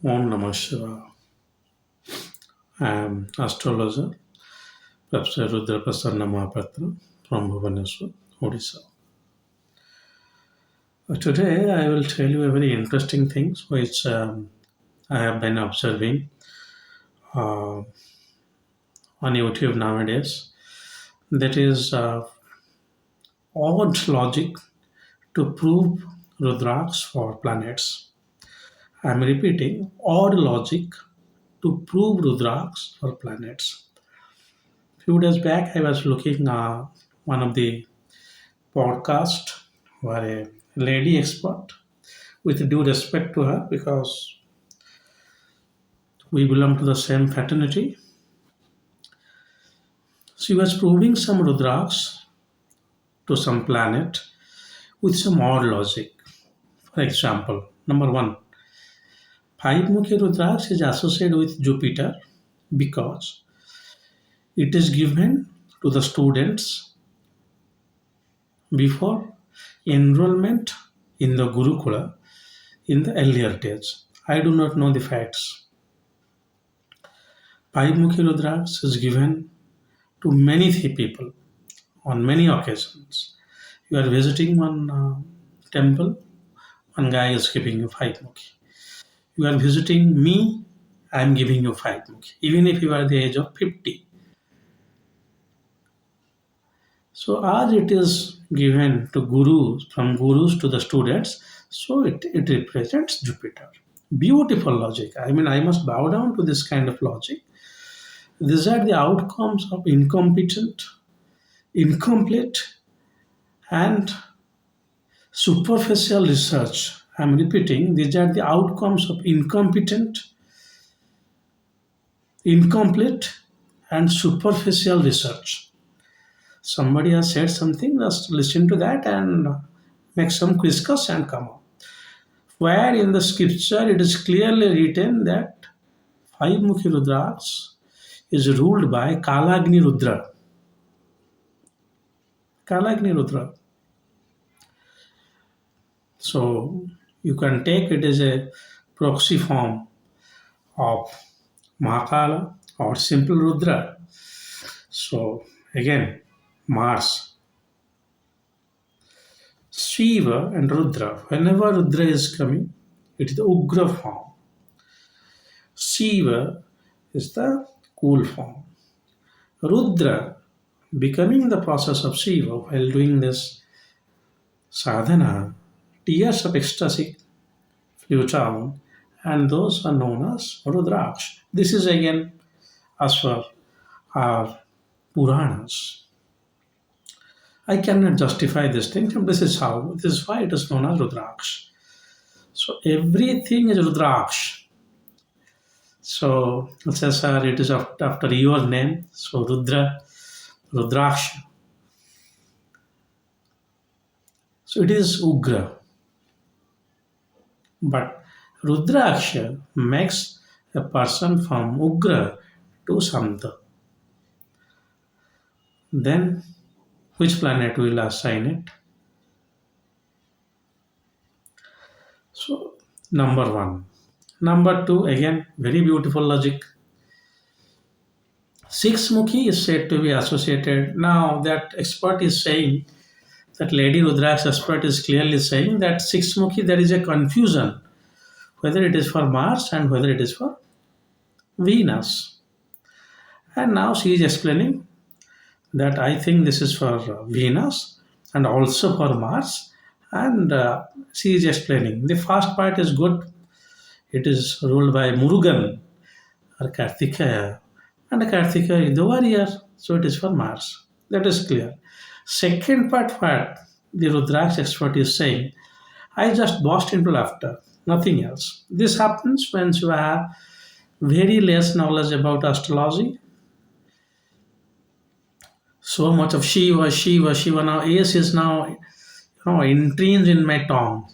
Om Namah Shivaya. I am astrologer Professor Rudraksha from Bhubaneswar, Odisha. Today I will tell you a very interesting things which I have been observing uh, on YouTube nowadays. That is odd logic to prove Rudraks for planets. I am repeating odd logic to prove Rudraks for planets. Few days back I was looking one of the podcast where a lady expert, with due respect to her because we belong to the same fraternity, she was proving some Rudraks to some planet with some odd logic. For example, number one, Mukhi Rudraks is associated with Jupiter because it is given to the students before enrollment in the Gurukula in the earlier days. I do not know the facts. Mukhi Rudraks is given to many people on many occasions. You are visiting one temple, one guy is giving you five mukhi. You are visiting me, I am giving you five mukhi, even if you are the age of 50. So as it is given to gurus, from gurus to the students, so it represents Jupiter. Beautiful logic. I mean, I must bow down to this kind of logic. These are the outcomes of incompetent, incomplete, and superficial research. I'm repeating, these are the outcomes of incompetent, incomplete, and superficial research. Somebody has said something, just listen to that and make some discuss and come up. Where in the scripture it is clearly written that five Mukhi Rudraks is ruled by Kalagni Rudra. Kalagni Rudra. So you can take it as a proxy form of Mahakala or simple Rudra. So again, Mars, Shiva and Rudra. Whenever Rudra is coming, it is the Ugra form. Shiva is the cool form. Rudra becoming the process of Shiva while doing this sadhana, tears of ecstasy flew down, and those are known as Rudraksha. This is again as per our Puranas. I cannot justify this thing. This is how. This is why it is known as Rudraksh. So everything is Rudraksh. So it says, sir, it is after your name. So Rudra, Rudraksh. So it is Ugra. But Rudraksha makes a person from Ugra to Samta. Then which planet will assign it? So number one. Number two, again, very beautiful logic. Six Mukhi is said to be associated. Now that expert is saying, that Lady Rudraksh expert is clearly saying that six Mukhi, there is a confusion whether it is for Mars and whether it is for Venus. And now she is explaining that I think this is for Venus and also for Mars. And she is explaining. The first part is good. It is ruled by Murugan or Kartikeya. And Kartikeya is the warrior. So it is for Mars. That is clear. Second part, what the Rudraksh expert is saying, I just burst into laughter, nothing else. This happens when you have very less knowledge about astrology. So much of Shiva, Shiva, Shiva. Now, S is now entrenched in my tongue.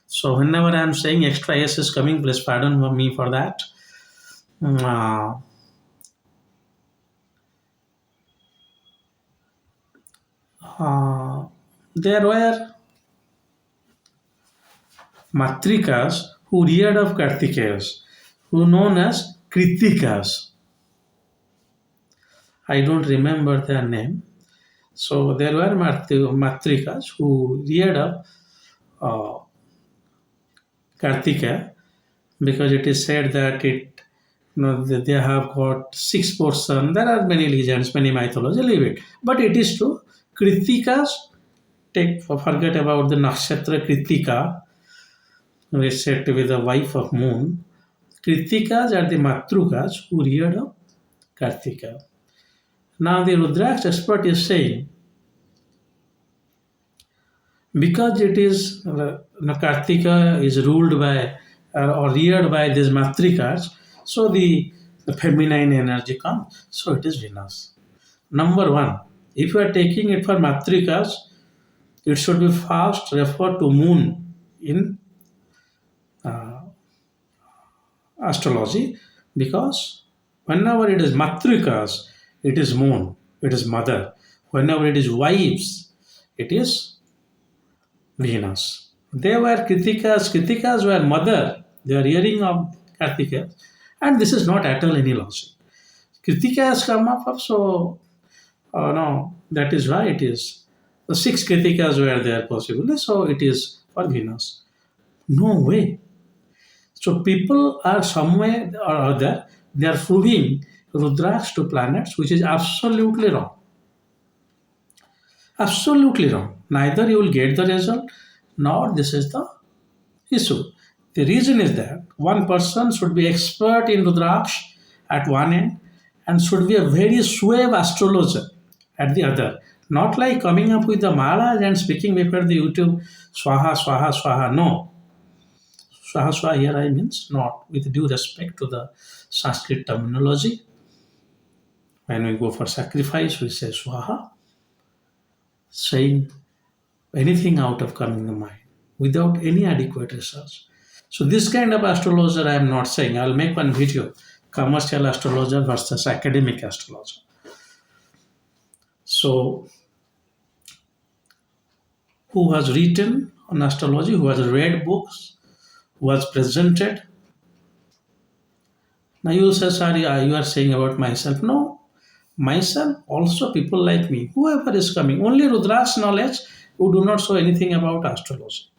So whenever I am saying extra S is coming, please pardon me for that. Uh, there were Matrikas who reared of Kartikeyas. who known as Kritikas. I don't remember their name. So there were Matrikas who reared up uh, Kartika, because it is said that they have got six portions. There are many legends, many mythology. Leave it, but it is true. Kritikas, take forget about the nakshatra Kritika, who is said to be the wife of moon. Kritikas are the Matrukas who reared up Kartika. Now the Rudraksh expert is saying, because it is Kartika is ruled by or reared by these Matrikas, so the feminine energy comes. So it is Venus. Number one, if you are taking it for Matrikas, it should be first referred to moon in uh, astrology, because whenever it is Matrikas, it is moon, it is mother. Whenever it is wives, it is Venus. They were Kritikas. Kritikas were mother. They are hearing of Kartika. And this is not at all any logic. Kritika has come up, so no, that is why it is. The six Kritikas were there possibly, so it is for Venus. No way. So people are somewhere or other, they are proving Rudraksh to planets, which is absolutely wrong. Absolutely wrong. Neither you will get the result, nor this is the issue. The reason is that one person should be expert in Rudraksh at one end and should be a very suave astrologer at the other. Not like coming up with the malas and speaking before the YouTube, swaha, swaha, swaha. No. Swaha, swaha here I means not, with due respect to the Sanskrit terminology. When we go for sacrifice, we say swaha, saying anything out of coming the mind without any adequate research. So this kind of astrologer I am not saying. I will make one video, commercial astrologer versus academic astrologer. So who has written on astrology, who has read books, who has presented. Now you say, sorry, you are saying about myself. No, myself, also people like me, whoever is coming, only Rudra's knowledge, who do not show anything about astrology.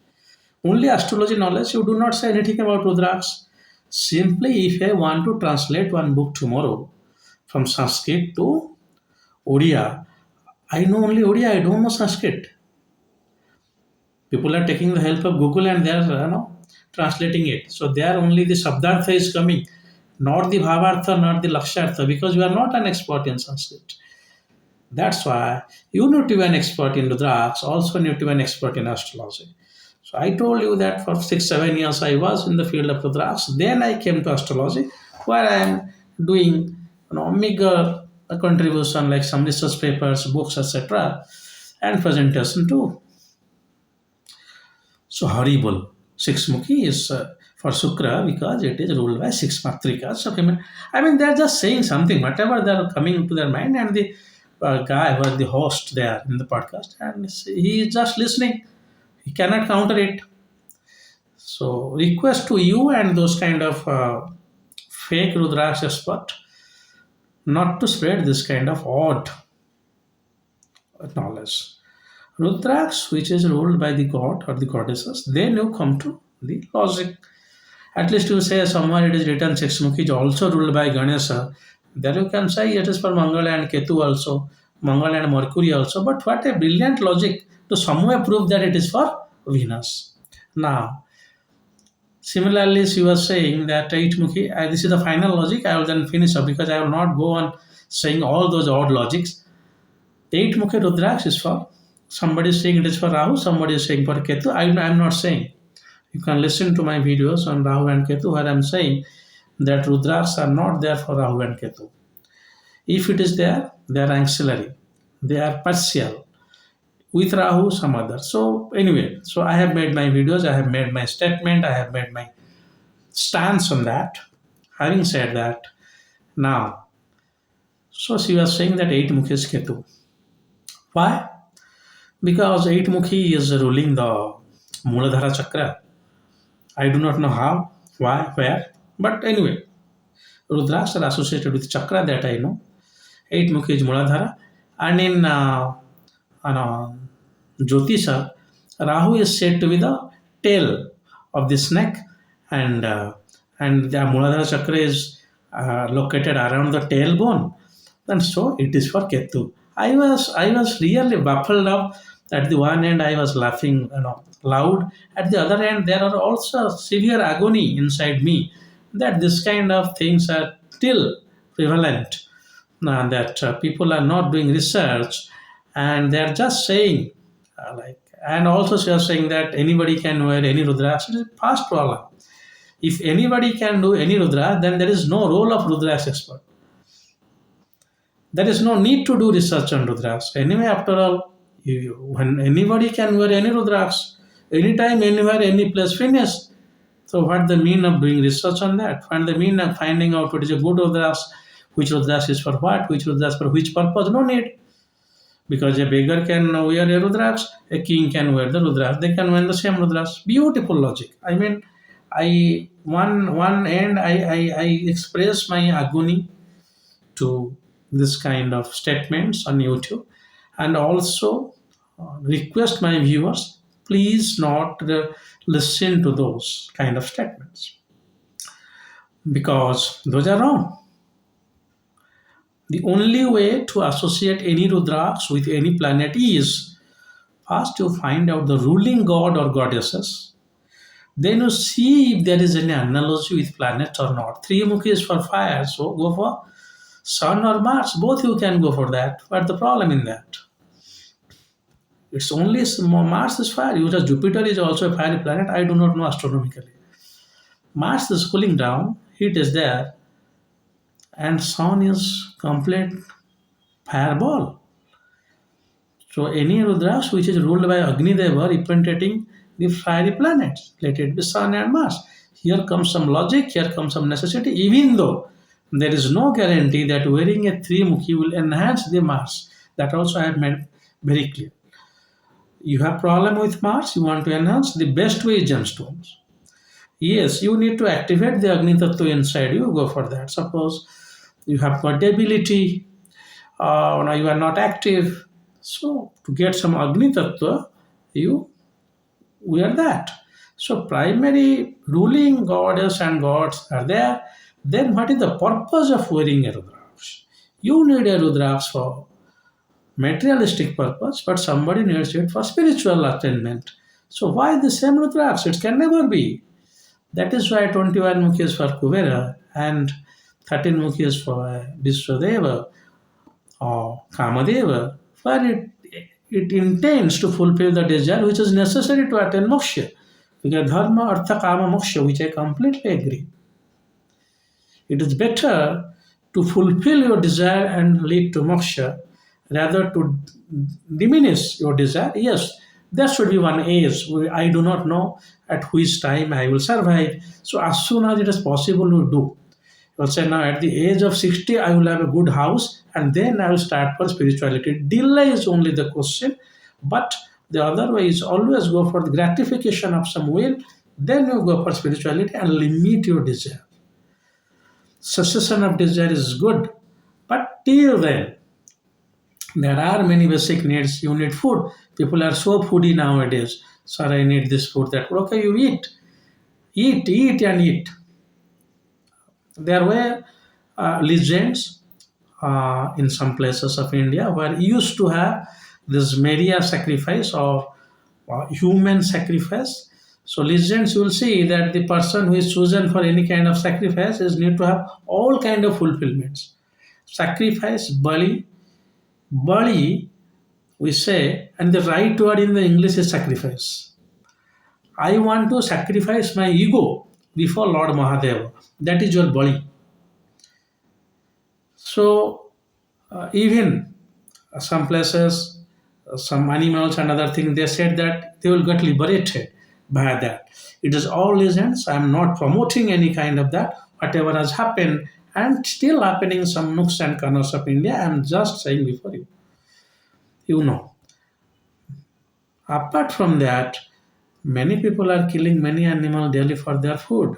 Only astrology knowledge, you do not say anything about Rudraksh. Simply, if I want to translate one book tomorrow from Sanskrit to Odia, I know only Odia, I don't know Sanskrit. People are taking the help of Google and they are translating it. So there only the Shabdartha is coming, not the Bhavartha, not the Lakshartha, because you are not an expert in Sanskrit. That's why you need to be an expert in Rudraksh, also need to be an expert in astrology. So I told you that for 6-7 years I was in the field of Rudraksh. Then I came to astrology, where I am doing meager contribution like some research papers, books, etc., and presentation too. So horrible. Six Mukhi is for Shukra because it is ruled by six Matrikas. So, I mean, they're just saying something, whatever they're coming to their mind, and the guy was the host there in the podcast, and he is just listening. He cannot counter it. So, request to you and those kind of fake Rudraksh expert not to spread this kind of odd knowledge. Rudraksh, which is ruled by the god or the goddesses, they now come to the logic. At least you say somewhere it is written Sexmukhi is also ruled by Ganesha. There you can say it is for Mangala and Ketu also, Mangala and Mercury also. But what a brilliant logic to somewhere prove that it is for Venus. Now, similarly, she was saying that Eitmukhi, this is the final logic. I will then finish up because I will not go on saying all those odd logics. Eitmukhi Rudraksh is for somebody is saying it is for Rahu, somebody is saying for Ketu. I am not saying. You can listen to my videos on Rahu and Ketu where I am saying that Rudraksh are not there for Rahu and Ketu. If it is there, they are ancillary. They are partial. With Rahu, some other. So anyway, so I have made my videos, I have made my statement, I have made my stance on that. Having said that, now, so she was saying that 8 Mukhi is Ketu. Why? Because 8 Mukhi is ruling the Muladhara Chakra. I do not know how, why, where. But anyway, Rudraksh are associated with chakra that I know. Eight mukhi is Muladhara. And in uh, Jyotisha, Rahu is said to be the tail of the snake, and the Muladhara chakra is located around the tailbone, and so it is for Ketu. I was really baffled up. At the one end, I was laughing, loud. At the other end, there are also severe agony inside me that this kind of things are still prevalent, that people are not doing research, and they are just saying, and also they are saying that anybody can wear any rudraksh. It is past problem. If anybody can do any rudraksh, then there is no role of rudraksh expert. There is no need to do research on rudraksh. Anyway, after all, when anybody can wear any rudraksh, anytime, anywhere, any place, finish. So what the mean of doing research on that? Find the mean of finding out what is a good rudraksh, which rudraksh is for what, which rudraksh for which purpose. No need. Because a beggar can wear a rudraksh, a king can wear the rudraksh. They can wear the same rudraksh. Beautiful logic. I mean, I one end I express my agony to this kind of statements on YouTube, and also request my viewers, please not listen to those kind of statements, because those are wrong. The only way to associate any rudraksh with any planet is first you find out the ruling god or goddesses. Then you see if there is any analogy with planets or not. Three mukhi is for fire, so go for Sun or Mars. Both you can go for that. But the problem in that, it's only Mars is fire. You just Jupiter is also a fiery planet. I do not know astronomically. Mars is cooling down, heat is there, and Sun is complete fireball. So any Rudraksh which is ruled by Agni Deva representing the fiery planets, let it be Sun and Mars. Here comes some logic, here comes some necessity, even though there is no guarantee that wearing a three mukhi will enhance the Mars. That also I have made very clear. You have problem with Mars, you want to enhance, the best way is gemstones. Yes, you need to activate the Agni Tattva inside you, go for that. Suppose you have got debility, now you are not active. So to get some Agni Tattva, you wear that. So primary ruling goddess and gods are there. Then what is the purpose of wearing a Rudraksh? You need a Rudraksh for materialistic purpose, but somebody needs it for spiritual attainment. So why the same Rudraksh? It can never be. That is why 21 mukhi is for Kuvera and 13 mukhi is for Vishwadeva or Kamadeva, where it intends to fulfill the desire which is necessary to attain moksha. Because dharma, artha, kama, moksha, which I completely agree. It is better to fulfill your desire and lead to moksha rather to diminish your desire. Yes, there should be one age. I do not know at which time I will survive. So as soon as it is possible to do. You will say now at the age of 60 I will have a good house and then I will start for spirituality. Delay is only the question, but the other way is always go for the gratification of some will, then you go for spirituality and limit your desire. Cessation of desire is good, but till then there are many basic needs. You need food. People are so foodie nowadays. Sir, I need this food, that food. Okay, you eat. Eat, and eat. There were legends in some places of India where used to have this Maria sacrifice or human sacrifice. So legends will see that the person who is chosen for any kind of sacrifice is need to have all kind of fulfillments. Sacrifice, bali, we say, and the right word in the English is sacrifice. I want to sacrifice my ego before Lord Mahadeva. That is your bali. So even some places, some animals and other things, they said that they will get liberated by that. It is all legends. I am not promoting any kind of that. Whatever has happened and still happening in some nooks and corners of India, I am just saying before you. You know. Apart from that, many people are killing many animals daily for their food.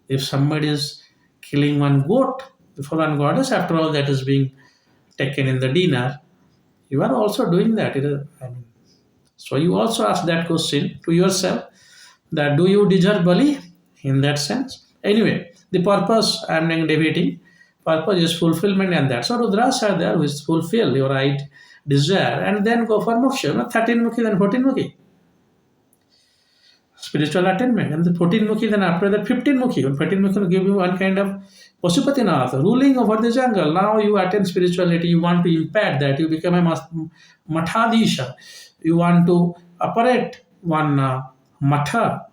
If somebody is killing one goat for one goddess, after all, that is being taken in the dinner, you are also doing that. So you also ask that question to yourself, that do you deserve Bali in that sense? Anyway, the purpose I'm not debating. Purpose is fulfillment, and that's so Rudras are there which fulfill your right desire and then go for moksha. Not 13 mukhi, then 14 mukhi. Spiritual attainment. And the 14 mukhi, then after that 15 mukhi. And 14 mukhi will give you one kind of Pasupatinath, ruling over the jungle. Now you attain spirituality, you want to impact that, you become a Mathadisha. You want to operate one Matha.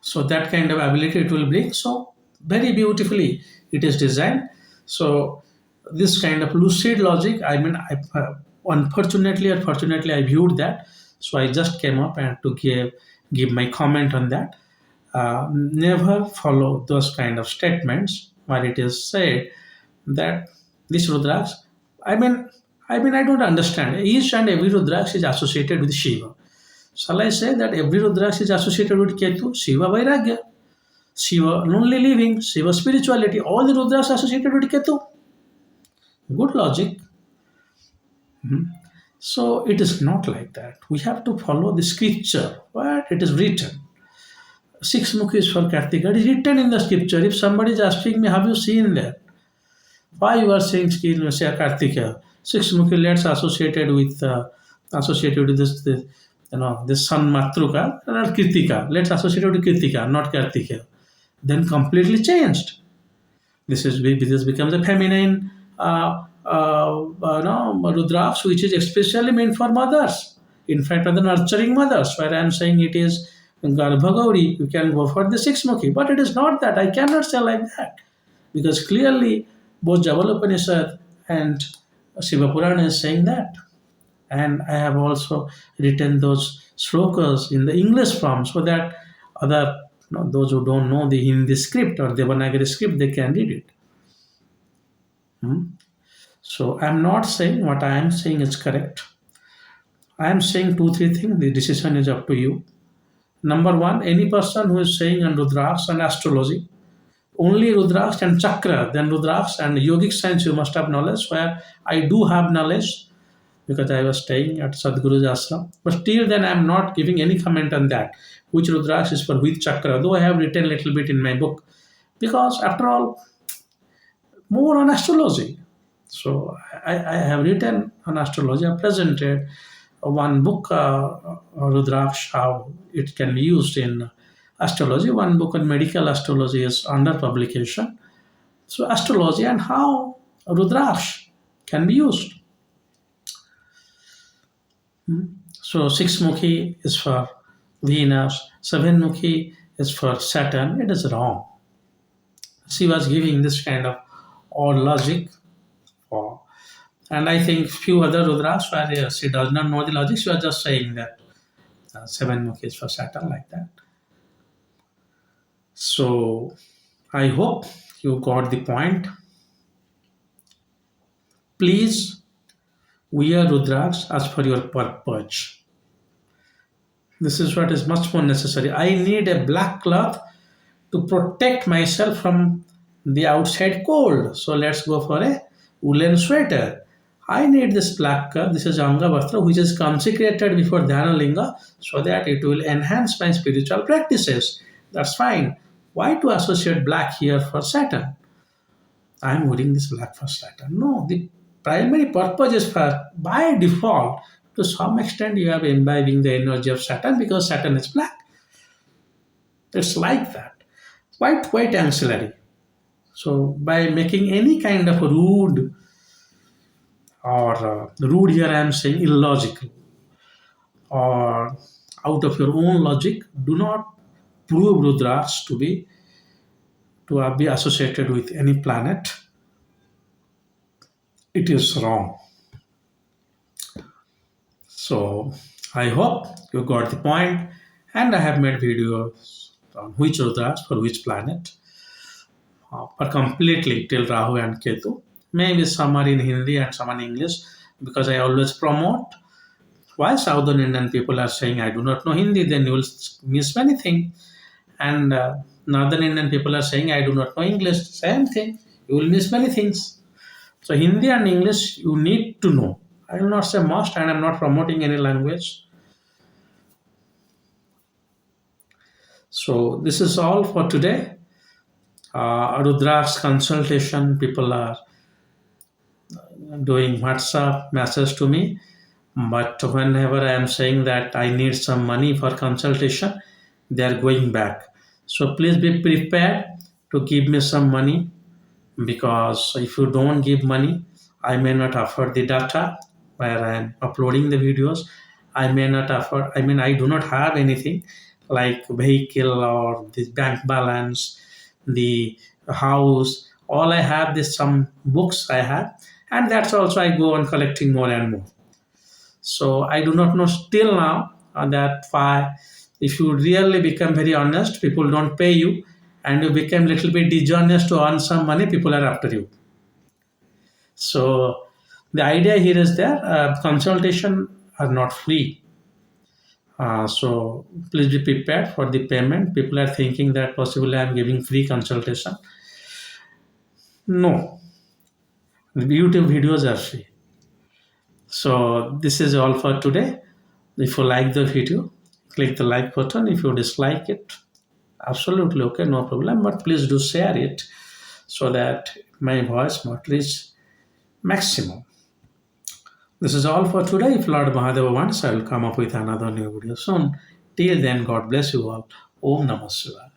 So that kind of ability it will bring. So very beautifully it is designed. So this kind of lucid logic, unfortunately or fortunately, I viewed that. So I just came up and to give my comment on that. Never follow those kind of statements where it is said that this Rudraksh, I mean, I don't understand. Each and every Rudraksh is associated with Shiva. Shall I say that every Rudraksh is associated with Ketu? Shiva Vairagya, Shiva lonely living, Shiva spirituality, all the Rudras associated with Ketu. Good logic. So it is not like that. We have to follow the scripture, what it is written. Six Mukhis for Kartika. It is written in the scripture. If somebody is asking me, have you seen that? Why you are saying say Kartika? Six Mukhi letters associated with this this sun Matruka or Kritika. Let's associate with Kritika, not Kartika. Then completely changed. This becomes a feminine Rudraksh, which is especially meant for mothers. In fact, the nurturing mothers, where I am saying it is Garbhagauri, you can go for the six mukhi. But it is not that. I cannot say like that. Because clearly, both Jabal Upanishad and Shiva Purana is saying that. And I have also written those slokas in the English form so that other those who don't know the Hindi script or Devanagari script, they can read it. So I'm not saying what I am saying is correct. I am saying two, three things. The decision is up to you. Number one, any person who is saying on Rudraksh and astrology, only Rudraksh and Chakra, then Rudraksh and yogic science you must have knowledge, where I do have knowledge because I was staying at Sadhguru's ashram. But till then I am not giving any comment on that, which Rudraksh is for which Chakra, though I have written a little bit in my book. Because after all, more on astrology. So I have written on astrology. I presented one book, Rudraksh, how it can be used in astrology. One book on medical astrology is under publication. So astrology and how Rudraksh can be used. So six mukhi is for Venus, seven mukhi is for Saturn. It is wrong. She was giving this kind of odd logic. And I think few other Rudras where she does not know the logic, she was just saying that seven mukhi is for Saturn like that. So I hope you got the point. Please wear Rudraksh as per your purpose. This is what is much more necessary. I need a black cloth to protect myself from the outside cold. So let's go for a woolen sweater. I need this black cloth. This is Anga Vastra, which is consecrated before Dhyana Linga so that it will enhance my spiritual practices. That's fine. Why to associate black here for Saturn? I'm wearing this black for Saturn. No, the primary purpose is for, by default, to some extent you are imbibing the energy of Saturn because Saturn is black. It's like that. Quite ancillary. So by making any kind of rude or rude here I am saying illogical or out of your own logic, do not prove Rudraksh to be associated with any planet. It is wrong. So I hope you got the point, and I have made videos on which Rudraksh for which planet, for completely till Rahu and Ketu. Maybe some are in Hindi and some are in English because I always promote. Why Southern Indian people are saying I do not know Hindi, then you will miss many things. And northern Indian people are saying, I do not know English. Same thing. You will miss many things. So Hindi and English you need to know. I will not say must, and I'm not promoting any language. So this is all for today. Rudrak's consultation. People are doing WhatsApp message to me, but whenever I am saying that I need some money for consultation, they are going back. So please be prepared to give me some money, because if you don't give money, I may not afford the data where I am uploading the videos. I may not afford, I mean, I do not have anything like vehicle or the bank balance, the house. All I have is some books I have, and that's also I go on collecting more and more. So I do not know still now that why, if you really become very honest, people don't pay you, and you become little bit dishonest to earn some money, people are after you. So the idea here is there, consultation are not free. So please be prepared for the payment. People are thinking that possibly I'm giving free consultation. No, the YouTube videos are free. So this is all for today. If you like the video, click the like button. If you dislike it, absolutely okay, no problem. But please do share it so that my voice might reach maximum. This is all for today. If Lord Mahadeva wants, I will come up with another new video soon. Till then, God bless you all. Om Namah Shivaya.